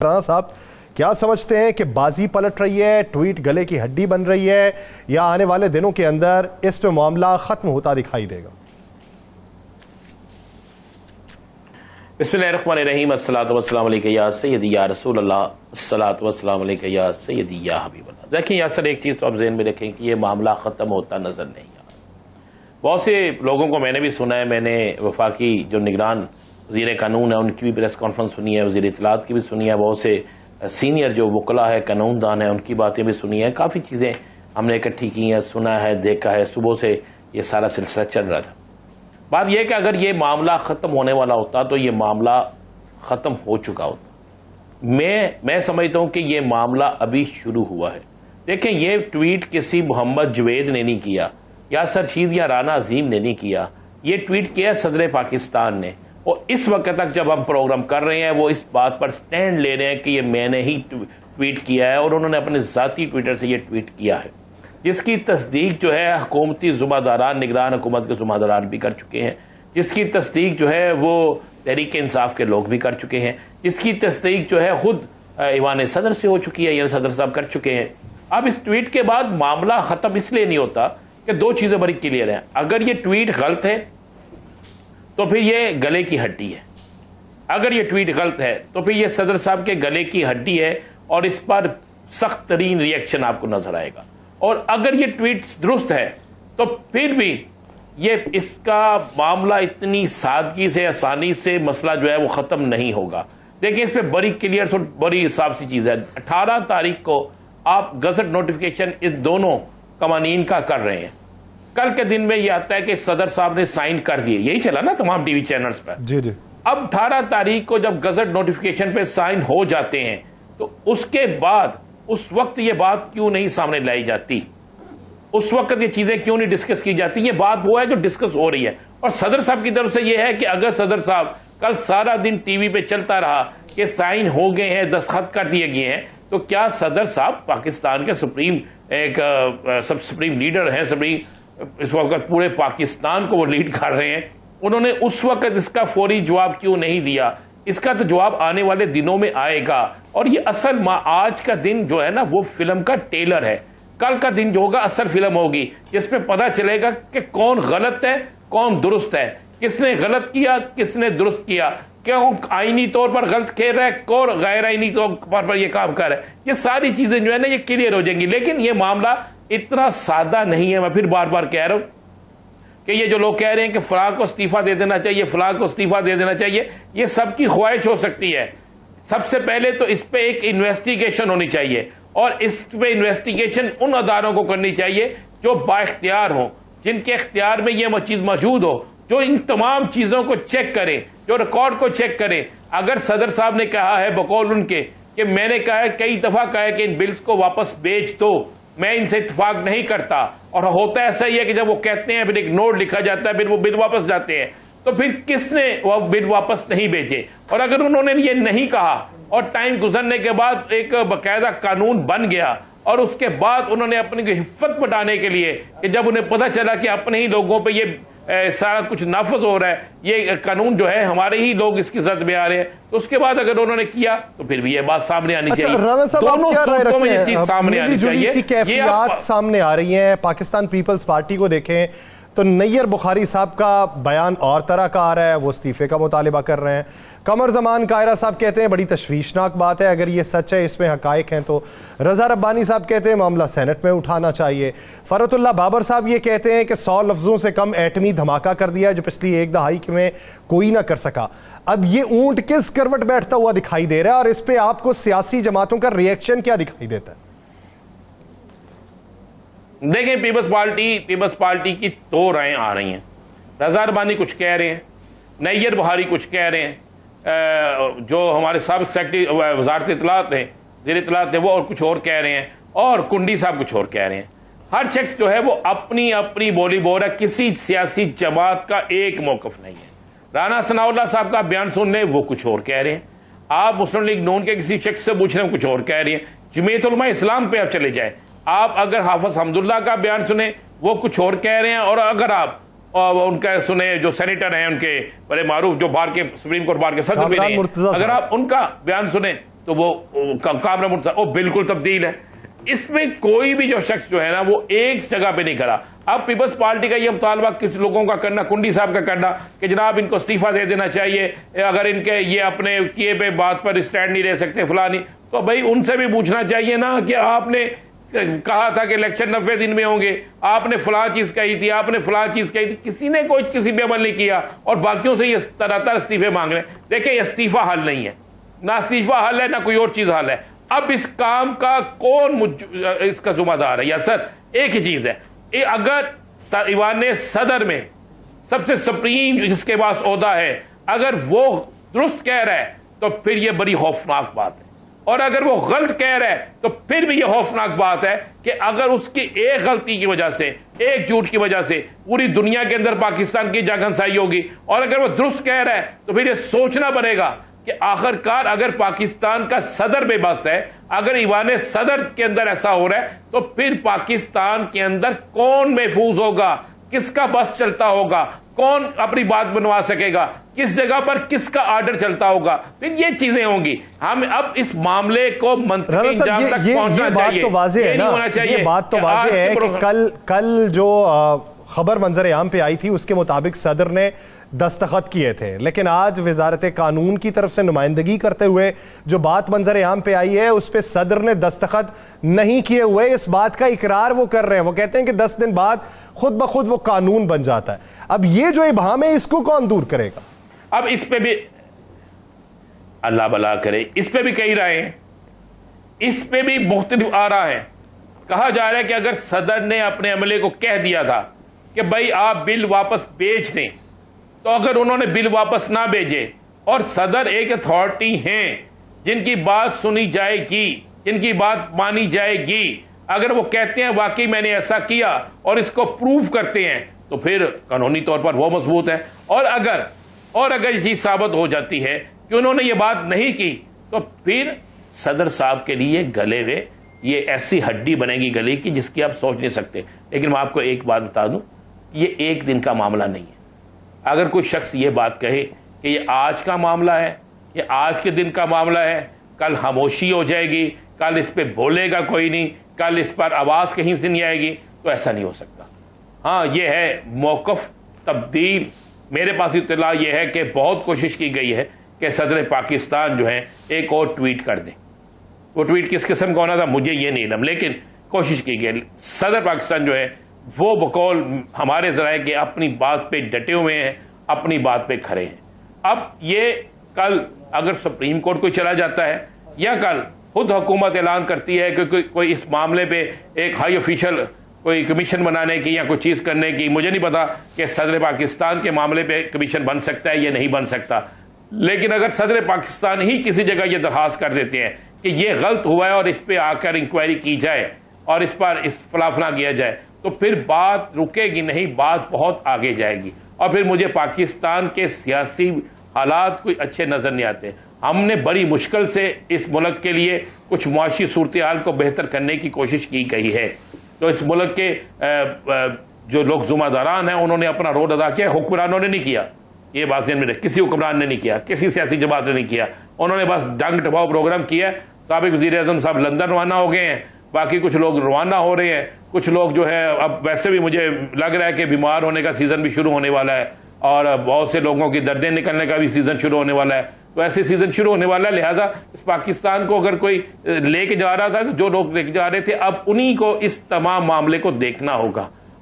رانا صاحب کیا سمجھتے ہیں کہ بازی پلٹ رہی ہے، ٹویٹ گلے کی ہڈی بن رہی ہے یا آنے والے دنوں کے اندر اس پہ معاملہ ختم ہوتا دکھائی دے گا؟ بسم اللہ الرحمن الرحیم، الصلاۃ والسلام علیکہ یا سیدی یا رسول اللہ، الصلاۃ والسلام علیکہ یا سیدی یا حبیب اللہ۔ دیکھیں یاسر، ایک چیز تو آپ ذہن میں رکھیں کہ یہ معاملہ ختم ہوتا نظر نہیں آ رہا۔ بہت سے لوگوں کو میں نے بھی سنا ہے، میں نے وفاقی جو نگران وزیر قانون ہے ان کی بھی پریس کانفرنس سنی ہے، وزیر اطلاعات کی بھی سنی ہے، بہت سے سینئر جو وکلا ہے، قانون دان ہیں، ان کی باتیں بھی سنی ہیں، کافی چیزیں ہم نے اکٹھی کی ہیں، سنا ہے، دیکھا ہے، صبح سے یہ سارا سلسلہ چل رہا تھا۔ بات یہ کہ اگر یہ معاملہ ختم ہونے والا ہوتا تو یہ معاملہ ختم ہو چکا ہوتا۔ میں سمجھتا ہوں کہ یہ معاملہ ابھی شروع ہوا ہے۔ دیکھیں، یہ ٹویٹ کسی محمد جوید نے نہیں کیا، یاسر رشید یا رانا عظیم نے نہیں کیا، یہ ٹویٹ کیا صدر پاکستان نے، اور اس وقت تک جب ہم پروگرام کر رہے ہیں وہ اس بات پر سٹینڈ لے رہے ہیں کہ یہ میں نے ہی ٹویٹ کیا ہے، اور انہوں نے اپنے ذاتی ٹویٹر سے یہ ٹویٹ کیا ہے، جس کی تصدیق جو ہے حکومتی ذمہ داران، نگران حکومت کے ذمہ داران بھی کر چکے ہیں، جس کی تصدیق جو ہے وہ تحریک انصاف کے لوگ بھی کر چکے ہیں، جس کی تصدیق جو ہے خود ایوان صدر سے ہو چکی ہے، یعنی صدر صاحب کر چکے ہیں۔ اب اس ٹویٹ کے بعد معاملہ ختم اس لیے نہیں ہوتا کہ دو چیزیں بڑی کلیئر ہیں۔ اگر یہ ٹویٹ غلط ہے تو پھر یہ گلے کی ہڈی ہے، اگر یہ ٹویٹ غلط ہے تو پھر یہ صدر صاحب کے گلے کی ہڈی ہے، اور اس پر سخت ترین ریئیکشن آپ کو نظر آئے گا۔ اور اگر یہ ٹویٹ درست ہے تو پھر بھی یہ اس کا معاملہ اتنی سادگی سے، آسانی سے مسئلہ جو ہے وہ ختم نہیں ہوگا۔ دیکھیں، اس پہ بڑی کلیئر اور بڑی حساب سی چیز ہے۔ 18 تاریخ کو آپ گزٹ نوٹیفیکیشن اس دونوں قوانین کا کر رہے ہیں، کل کے دن میں یہ آتا ہے کہ صدر صاحب نے سائن کر دیے، یہی چلا نا تمام ٹی وی چینلز پر۔ جی جی۔ اب 18 تاریخ کو جب گزٹ نوٹیفیکیشن پہ سائن ہو جاتے ہیں تو اس کے بعد اس وقت یہ بات کیوں نہیں سامنے لائی جاتی؟ اس وقت یہ چیزیں کیوں نہیں ڈسکس کی جاتی؟ یہ بات وہ ہے جو ڈسکس ہو رہی ہے، اور صدر صاحب کی طرف سے یہ ہے کہ اگر صدر صاحب کل سارا دن ٹی وی پہ چلتا رہا کہ سائن ہو گئے ہیں، دستخط کر دیے گئے ہیں، تو کیا صدر صاحب پاکستان کے سپریم لیڈر ہیں، اس وقت پورے پاکستان کو وہ لیڈ کر رہے ہیں، انہوں نے اس وقت اس کا فوری جواب کیوں نہیں دیا؟ اس کا تو جواب آنے والے دنوں میں آئے گا۔ اور یہ اصل آج کا دن جو ہے نا وہ فلم کا ٹیلر ہے، کل کا دن جو ہوگا اصل فلم ہوگی، جس پہ پتہ چلے گا کہ کون غلط ہے، کون درست ہے، کس نے غلط کیا، کس نے درست کیا، کون آئینی طور پر غلط کھیل رہا ہے، کون غیر آئینی طور پر یہ کام کر رہا ہے۔ یہ ساری چیزیں جو ہے نا یہ کلیئر ہو جائیں گی، لیکن یہ معاملہ اتنا سادہ نہیں ہے۔ میں پھر بار بار کہہ رہا ہوں کہ یہ جو لوگ کہہ رہے ہیں کہ فلاں کو استعفیٰ دے دینا چاہیے، فلاں کو استعفیٰ دے دینا چاہیے، یہ سب کی خواہش ہو سکتی ہے۔ سب سے پہلے تو اس پہ ایک انویسٹیگیشن ہونی چاہیے، اور اس پہ انویسٹیگیشن ان اداروں کو کرنی چاہیے جو با اختیار ہوں، جن کے اختیار میں یہ چیز موجود ہو، جو ان تمام چیزوں کو چیک کریں، جو ریکارڈ کو چیک کریں۔ اگر صدر صاحب نے کہا ہے بقول ان کے کہ میں نے کہا ہے، کئی دفعہ کہا ہے کہ ان بلز کو واپس بھیج دو، میں ان سے اتفاق نہیں کرتا، اور ہوتا ایسا ہی ہے کہ جب وہ کہتے ہیں پھر ایک نوٹ لکھا جاتا ہے، پھر وہ بل واپس جاتے ہیں، تو پھر کس نے وہ بل واپس نہیں بھیجے؟ اور اگر انہوں نے یہ نہیں کہا اور ٹائم گزرنے کے بعد ایک باقاعدہ قانون بن گیا، اور اس کے بعد انہوں نے اپنی حفت بٹانے کے لیے کہ جب انہیں پتہ چلا کہ اپنے ہی لوگوں پہ یہ سارا کچھ نافذ ہو رہا ہے، یہ قانون جو ہے ہمارے ہی لوگ اس کی زد میں آ رہے ہیں، تو اس کے بعد اگر انہوں نے کیا تو پھر بھی یہ بات سامنے آنی چاہیے۔ رانا صاحب، آپ کیا رائے رکھتے ہیں؟ سامنے آنی چاہیے، سی کیفیات سامنے آ رہی ہیں۔ پاکستان پیپلز پارٹی کو دیکھیں تو نیر بخاری صاحب کا بیان اور طرح کا آ رہا ہے، وہ استعفے کا مطالبہ کر رہے ہیں۔ قمر زمان قاہرہ صاحب کہتے ہیں بڑی تشویشناک بات ہے، اگر یہ سچ ہے، اس میں حقائق ہیں تو۔ رضا ربانی صاحب کہتے ہیں معاملہ سینٹ میں اٹھانا چاہیے۔ فرت اللہ بابر صاحب یہ کہتے ہیں کہ 100 لفظوں سے کم ایٹمی دھماکہ کر دیا جو پچھلی ایک دہائی میں کوئی نہ کر سکا۔ اب یہ اونٹ کس کروٹ بیٹھتا ہوا دکھائی دے رہا ہے، اور اس پہ آپ کو سیاسی جماعتوں کا ریئیکشن کیا دکھائی دیتا ہے؟ دیکھیں، پیپلز پارٹی کی دو رائیں آ رہی ہیں۔ رضا ربانی کچھ کہہ رہے ہیں، نیر بخاری کچھ کہہ رہے ہیں، جو ہمارے سابق سیکرٹری وزارت اطلاعات ہیں، وزیر اطلاعات ہیں، وہ اور کچھ اور کہہ رہے ہیں، اور کنڈی صاحب کچھ اور کہہ رہے ہیں۔ ہر شخص جو ہے وہ اپنی اپنی بولی بول رہا ہے، کسی سیاسی جماعت کا ایک موقف نہیں ہے۔ رانا ثناء اللہ صاحب کا بیان سن لیں، وہ کچھ اور کہہ رہے ہیں۔ آپ مسلم لیگ نون کے کسی شخص سے پوچھ رہے ہیں، کچھ اور کہہ رہے ہیں۔ جمعیت علماء اسلام پہ آپ چلے جائیں، آپ اگر حافظ حمداللہ کا بیان سنیں وہ کچھ اور کہہ رہے ہیں، اور اگر آپ ان کا سنیں جو سینیٹر ہیں ان کے بڑے معروف جو بار کے سپریم کورٹ بار کے صدر بھی نہیں ہیں، اگر آپ ان کا بیان سنیں تو وہ کامرہ مرسل وہ بالکل تبدیل ہے. اس میں کوئی بھی جو شخص جو ہے نا وہ ایک جگہ پہ نہیں کھڑا. اب پیپلز پارٹی کا یہ مطالبہ کچھ لوگوں کا کرنا، کنڈی صاحب کا کرنا کہ جناب ان کو استعفیٰ دے دینا چاہیے اگر ان کے یہ اپنے کیے پہ بات پر اسٹینڈ نہیں رہ سکتے فلاں نہیں، تو بھائی ان سے بھی پوچھنا چاہیے نا کہ آپ نے کہا تھا کہ الیکشن 90 دن میں ہوں گے، آپ نے فلاں چیز کہی تھی، آپ نے فلاں چیز کہی تھی، کسی نے کوئی کسی پہ عمل نہیں کیا اور باقیوں سے یہ طرح استعفے مانگ رہے ہیں. دیکھیں یہ استعفیٰ حل نہیں ہے، نہ استعفیٰ حل ہے نہ کوئی اور چیز حل ہے. اب اس کام کا کون اس کا ذمہ دار ہے؟ یا سر ایک ہی چیز ہے، اگر ایوان صدر میں سب سے سپریم جس کے پاس عہدہ ہے اگر وہ درست کہہ رہا ہے تو پھر یہ بڑی خوفناک بات ہے، اور اگر وہ غلط کہہ رہا ہے تو پھر بھی یہ خوفناک بات ہے کہ اگر اس کی ایک غلطی کی وجہ سے، ایک جھوٹ کی وجہ سے پوری دنیا کے اندر پاکستان کی جنگ ہنسائی ہوگی. اور اگر وہ درست کہہ رہا ہے تو پھر یہ سوچنا پڑے گا کہ آخر کار اگر پاکستان کا صدر بے بس ہے، اگر ایوان صدر کے اندر ایسا ہو رہا ہے تو پھر پاکستان کے اندر کون محفوظ ہوگا، کس کا بس چلتا ہوگا، کون اپنی بات بنوا سکے گا، کس جگہ پر کس کا آرڈر چلتا ہوگا، پھر یہ چیزیں ہوں گی. ہم اب اس معاملے کو منطقی انجام تک پہنچنا چاہیے. یہ بات تو واضح ہے نا، یہ بات تو واضح ہے کہ کل جو خبر منظر عام پہ آئی تھی اس کے مطابق صدر نے دستخط کیے تھے، لیکن آج وزارت قانون کی طرف سے نمائندگی کرتے ہوئے جو بات منظر عام پہ آئی ہے اس پہ صدر نے دستخط نہیں کیے ہوئے. اس بات کا اقرار وہ کر رہے ہیں، وہ کہتے ہیں کہ 10 دن بعد خود بخود وہ قانون بن جاتا ہے. اب یہ جو ابہام ہے اس کو کون دور کرے گا؟ اب اس پہ بھی اللہ بلا کرے، اس پہ بھی کئی رائے ہیں، اس پہ بھی مختلف آراء ہیں. کہا جا رہا ہے کہ اگر صدر نے اپنے عملے کو کہہ دیا تھا کہ بھائی آپ بل واپس بھیج دیں، تو اگر انہوں نے بل واپس نہ بھیجے اور صدر ایک اتھارٹی ہیں جن کی بات سنی جائے گی، جن کی بات مانی جائے گی، اگر وہ کہتے ہیں واقعی میں نے ایسا کیا اور اس کو پروف کرتے ہیں تو پھر قانونی طور پر وہ مضبوط ہے. اور اگر یہ چیز ثابت ہو جاتی ہے کہ انہوں نے یہ بات نہیں کی تو پھر صدر صاحب کے لیے گلے ہوئے یہ ایسی ہڈی بنے گی گلے کی جس کی آپ سوچ نہیں سکتے. لیکن میں آپ کو ایک بات بتا دوں، یہ ایک دن کا معاملہ نہیں ہے. اگر کوئی شخص یہ بات کہے کہ یہ آج کا معاملہ ہے، یہ آج کے دن کا معاملہ ہے، کل خاموشی ہو جائے گی، کل اس پہ بولے گا کوئی نہیں، کل اس پر آواز کہیں سے نہیں آئے گی، تو ایسا نہیں ہو سکتا. ہاں یہ ہے موقف تبدیل. میرے پاس اطلاع یہ ہے کہ بہت کوشش کی گئی ہے کہ صدر پاکستان جو ہے ایک اور ٹویٹ کر دیں. وہ ٹویٹ کس قسم کا ہونا تھا مجھے یہ نہیں علم، لیکن کوشش کی گئی. صدر پاکستان جو ہے وہ بقول ہمارے ذرائع کے اپنی بات پہ ڈٹے ہوئے ہیں، اپنی بات پہ کھڑے ہیں. اب یہ کل اگر سپریم کورٹ کو چلا جاتا ہے یا کل خود حکومت اعلان کرتی ہے کہ کوئی اس معاملے پہ ایک ہائی آفیشل کوئی کمیشن بنانے کی یا کوئی چیز کرنے کی، مجھے نہیں پتا کہ صدر پاکستان کے معاملے پہ کمیشن بن سکتا ہے یا نہیں بن سکتا. لیکن اگر صدر پاکستان ہی کسی جگہ یہ درخواست کر دیتے ہیں کہ یہ غلط ہوا ہے اور اس پہ آ کر انکوائری کی جائے اور اس پر فلاں کیا جائے، تو پھر بات رکے گی نہیں، بات بہت آگے جائے گی. اور پھر مجھے پاکستان کے سیاسی حالات کوئی اچھے نظر نہیں آتے. ہم نے بڑی مشکل سے اس ملک کے لیے کچھ معاشی صورتحال کو بہتر کرنے کی کوشش کی گئی ہے. تو اس ملک کے جو لوگ ذمہ داران ہیں انہوں نے اپنا رول ادا کیا، حکمرانوں نے نہیں کیا. یہ بات ذہن میں رکھ، کسی حکمران نے نہیں کیا، کسی سیاسی جماعت نے نہیں کیا. انہوں نے بس ڈنگ ٹپاؤ پروگرام کیا. سابق وزیر اعظم صاحب لندن روانہ ہو گئے ہیں، باقی کچھ لوگ روانہ ہو رہے ہیں، کچھ لوگ جو ہے اب ویسے بھی مجھے لگ رہا ہے کہ بیمار ہونے کا سیزن بھی شروع ہونے والا ہے اور بہت سے لوگوں کی دردیں نکلنے کا بھی سیزن شروع ہونے والا ہے. تو ایسے سیزن شروع ہونے والا ہے، لہٰذا اس پاکستان کو اگر کوئی لے کے جا رہا تھا، جو لوگ لے کے جا رہے تھے، اب انہی کو اس تمام معاملے کو دیکھنا ہوگا.